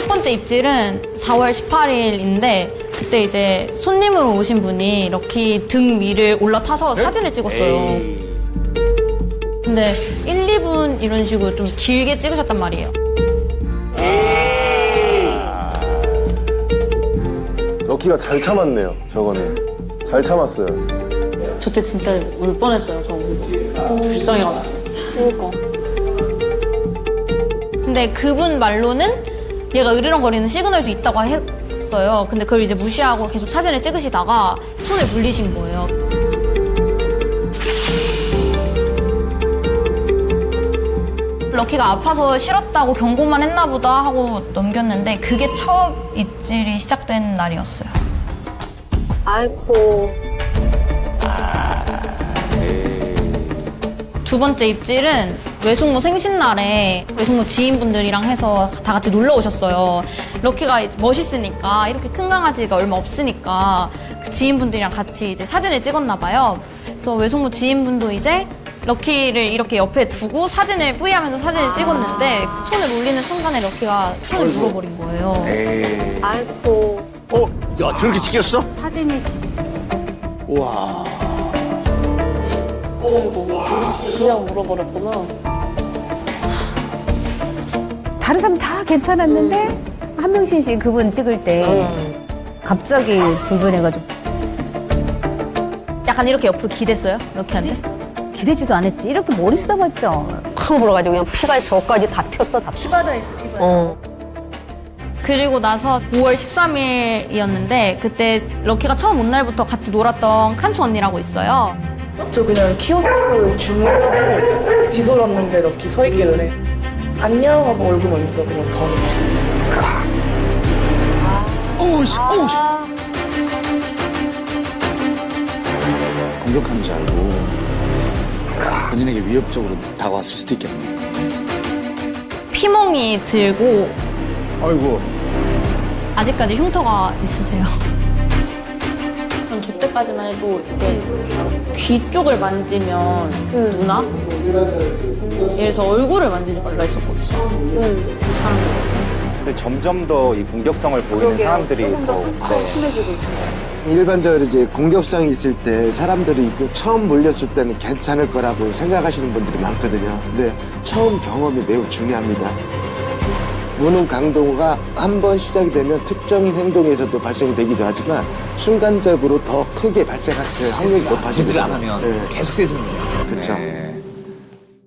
번째 입질은 4월 18일인데 그때 이제 손님으로 오신 분이 럭키 등 위를 올라타서 사진을 찍었어요. 근데 1, 2분 이런 식으로 좀 길게 찍으셨단 말이에요. 럭키가 잘 참았네요, 저거는. 잘 참았어요. 저때 진짜 울 뻔했어요. 저 불쌍해가지고. 그러니까. 근데 그분 말로는 얘가 으르렁거리는 시그널도 있다고 했어요. 근데 그걸 이제 무시하고 계속 사진을 찍으시다가 손을 물리신 거예요. 럭키가 아파서 싫었다고 경고만 했나 보다 하고 넘겼는데 그게 첫 입질이 시작된 날이었어요. 아이고. 두 번째 입질은 외숙모 생신날에 외숙모 지인분들이랑 해서 다 같이 놀러 오셨어요. 럭키가 멋있으니까 이렇게 큰 강아지가 얼마 없으니까 그 지인분들이랑 같이 이제 사진을 찍었나 봐요. 그래서 외숙모 지인분도 이제 럭키를 이렇게 옆에 두고 사진을 뿌이하면서 사진을 찍었는데 손을 물리는 순간에 럭키가 손을 물어버린 거예요. 아이고. 야, 저렇게 찍혔어? 사진이. 와. 그냥 물어버렸구나. 다른 사람 다 괜찮았는데 한명신 씨 그분 찍을 때 갑자기 불편해가지고 약간 이렇게 옆으로 기댔어요? 럭키한테? 기대지도 않았지. 이렇게 머리 쓰다봤어. 팍 물어가지고 그냥 피가 저까지 다 튀었어, 다 튀었어. 피바다 있어, 피바다. 그리고 나서 5월 13일이었는데 그때 럭키가 처음 온 날부터 같이 놀았던 칸초 언니라고 있어요. 저 그냥 키오스크 주문하고 뒤돌았는데 럭키 서 있길래 안녕 하고 얼굴 만지다 그냥 바로 오우씨, 오우씨. 공격하는 줄 알고 본인에게 위협적으로 다가왔을 수도 있겠네. 피멍이 들고 아이고. 아직까지 흉터가 있으세요. 전 저때까지만 해도 이제 귀 쪽을 만지면 누나? 예를 들어서 얼굴을 만지지 말라 했었거든요. 근데 점점 더 이 공격성을 보이는 상황들이 더 심해지고 있어요. 일반적으로 이제 공격성이 있을 때 사람들이 그 처음 물렸을 때는 괜찮을 거라고 생각하시는 분들이 많거든요. 근데 처음 경험이 매우 중요합니다. 무는 강도가 한 번 시작이 되면 특정인 행동에서도 발생이 되기도 하지만 순간적으로 더 크게 발생할 확률이 높아지거든요. 지지를 안 하면 네. 계속 세지는 거야. 그쵸.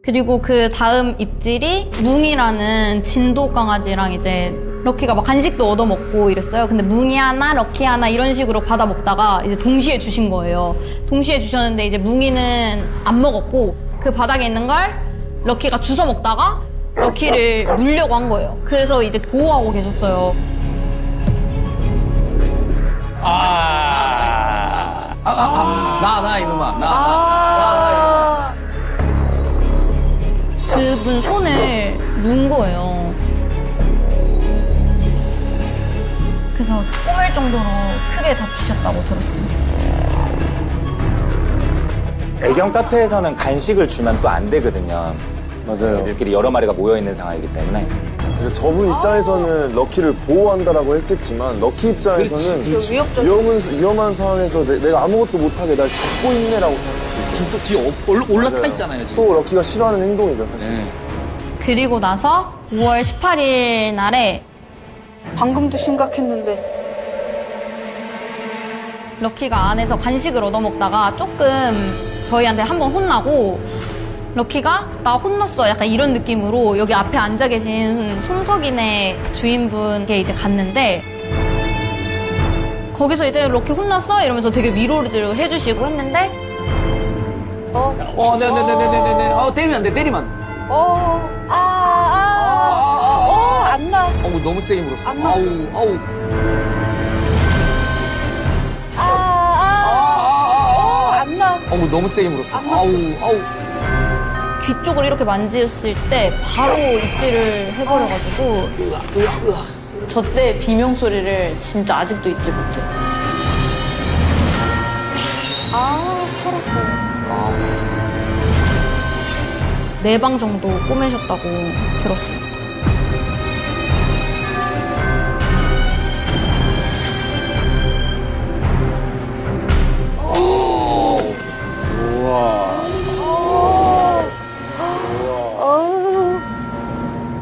그리고 그 다음 입질이 뭉이라는 진도 강아지랑 이제 럭키가 막 간식도 얻어먹고 이랬어요. 근데 뭉이 하나, 럭키 하나 이런 식으로 받아 먹다가 이제 동시에 주신 거예요. 동시에 주셨는데 이제 뭉이는 안 먹었고 그 바닥에 있는 걸 럭키가 주워 먹다가 럭키를 물려고 한 거예요. 그래서 이제 보호하고 계셨어요. 나, 이놈아. 나. 그분 손을 문 거예요. 그래서 꼬맬 정도로 크게 다치셨다고 들었습니다. 애견 카페에서는 간식을 주면 또 안 되거든요. 맞아요. 애들끼리 여러 마리가 모여있는 상황이기 때문에. 그래서 저분 입장에서는 럭키를 보호한다라고 했겠지만 럭키 입장에서는 위험한 상황에서 내가 아무것도 못하게 날 잡고 있네라고 생각했어요. 지금 또 뒤에 올라타 맞아요. 있잖아요, 지금. 또 럭키가 싫어하는 행동이죠, 사실. 네. 그리고 나서 5월 18일 날에 방금도 심각했는데. 럭키가 안에서 간식을 얻어먹다가 조금 저희한테 한번 혼나고 럭키가 나 혼났어 약간 이런 느낌으로 여기 앞에 앉아 계신 솜석이네 주인분께 이제 갔는데 거기서 이제 럭키 혼났어? 이러면서 되게 위로를 해주시고 했는데 네네네네네네. 때리면 안 돼, 때리면 안 돼. 안 나왔어. 어우, 너무 세게 물었어. 안 났어. 아우. 안 나왔어. 어우, 너무 세게 물었어. 안 났어. 아우. 귀 쪽을 이렇게 만졌을 때 바로 입질을 해버려가지고 저 때 비명 소리를 진짜 아직도 잊지 못해요. 털었어요. 4방 정도 꼬매셨다고 들었습니다.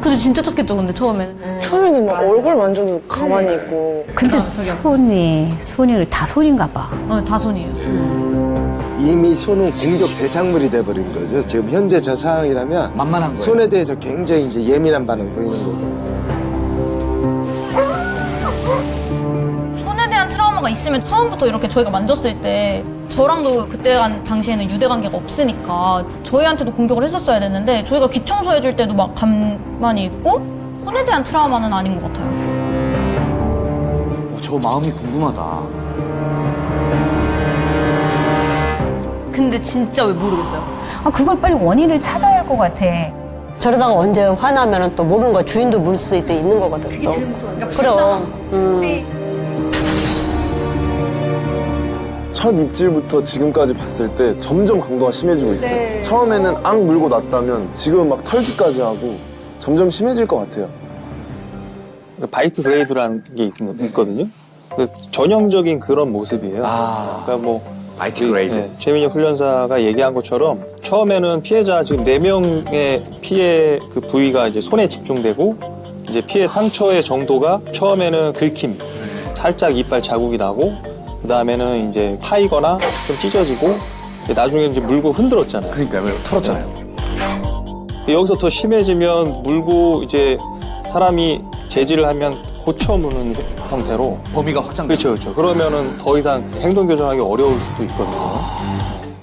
근데 진짜 착했죠, 근데 처음에는. 처음에는 막 얼굴 만져도 가만히 있고. 근데 손이 다 손인가 봐. 다 손이에요. 이미 손은 공격 대상물이 돼버린 거죠. 지금 현재 저 상황이라면 만만한 거예요. 손에 대해서 굉장히 이제 예민한 반응 보이는 거고. 손에 대한 트라우마가 있으면 처음부터 이렇게 저희가 만졌을 때 저랑도 그때 당시에는 유대 관계가 없으니까 저희한테도 공격을 했었어야 됐는데 저희가 귀 청소해줄 때도 막 가만히 있고 손에 대한 트라우마는 아닌 것 같아요. 저 마음이 궁금하다. 근데 진짜 왜 모르겠어요. 그걸 빨리 원인을 찾아야 할 것 같아. 저러다가 언제 화나면 또 모르는 거 주인도 물 수 있는 거거든. 또. 그럼. 첫 입질부터 지금까지 봤을 때 점점 강도가 심해지고 있어요. 처음에는 앙 물고 났다면 지금 막 털기까지 하고 점점 심해질 것 같아요. 바이트 그레이드라는 게 있거든요. 그 전형적인 그런 모습이에요. 그러니까 뭐 바이트 그레이드. 최민혁 훈련사가 얘기한 것처럼 처음에는 피해자 지금 4명의 피해 그 부위가 이제 손에 집중되고 이제 피해 상처의 정도가 처음에는 긁힘, 살짝 이빨 자국이 나고 그 다음에는 이제 파이거나 좀 찢어지고 나중에 이제 물고 흔들었잖아요. 그러니까요. 털었잖아요. 여기서 더 심해지면 물고 이제 사람이 제지를 하면 고쳐 무는 형태로 범위가 확장. 그렇죠. 그러면은 더 이상 행동 교정하기 어려울 수도 있거든요.